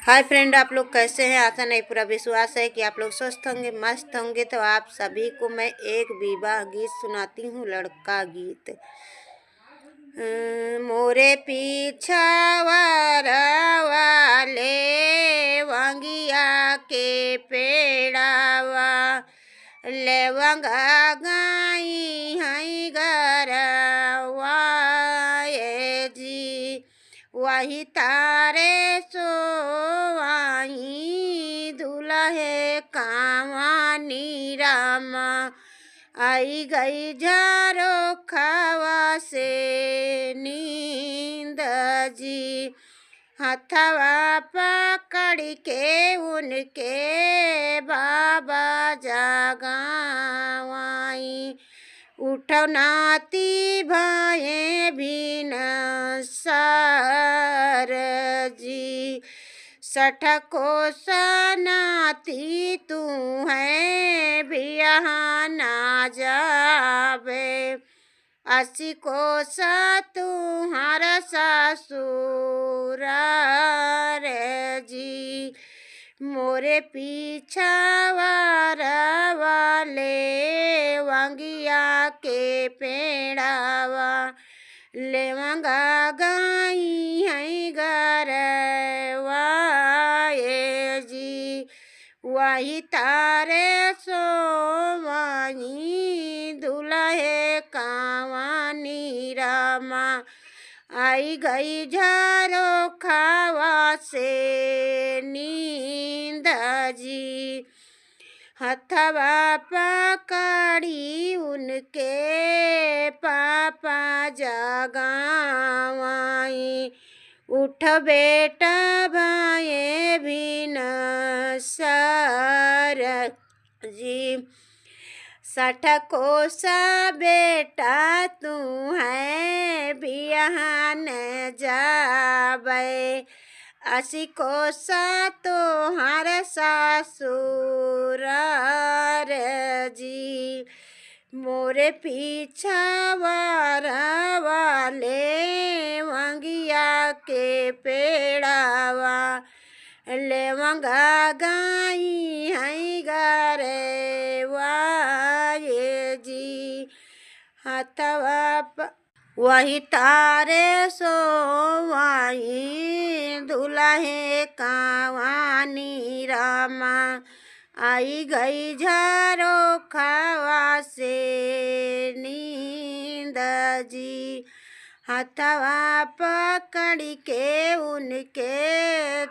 Hi friend, आप लोग कैसे हैं। आशा नहीं पूरा विश्वास है कि आप लोग स्वस्थ होंगे, मस्त होंगे। तो आप सभी को मैं एक विवाह गीत सुनाती हूँ, लड़का गीत। मोरे पीछा वाले वंगिया के पेड़ावा लेवंगा गाई हई गरवा ये जी वही तारे सो वही दुल्हे कावानी रामा आई गई झारो खावा से नींद जी हथवा पकड़ के उनके बाबा जागावाई उठो नाती भाए भी न सर जी सठ को सनाती तू है भी यहाँ ना जावे 80 को सा तुम्हारा ससुर रे जी मोरे पीछा वाले वंगिया के पेड़ावा लेवंगा गाई है गरवा ये जी वही तारे सो वही दुल्हे कावानी रामा आई गई झारो खावा से नींद जी हथवा पकड़ी उनके पापा जगावाई उठ बेटा भाए भी न सर जी 60 को सा बेटा तू है भी यहाँ न जावे 80 को सा तोहार ससुर रे जी मोरे पीछा वाले वंगिया के पेड़ावा लेवंगा गाई हई गरवा ये जी हथवा वही तारे सो वही दुल्हे कावानी रामा आई गई झारो खावा से नींद जी हथवा पकड़ के उनके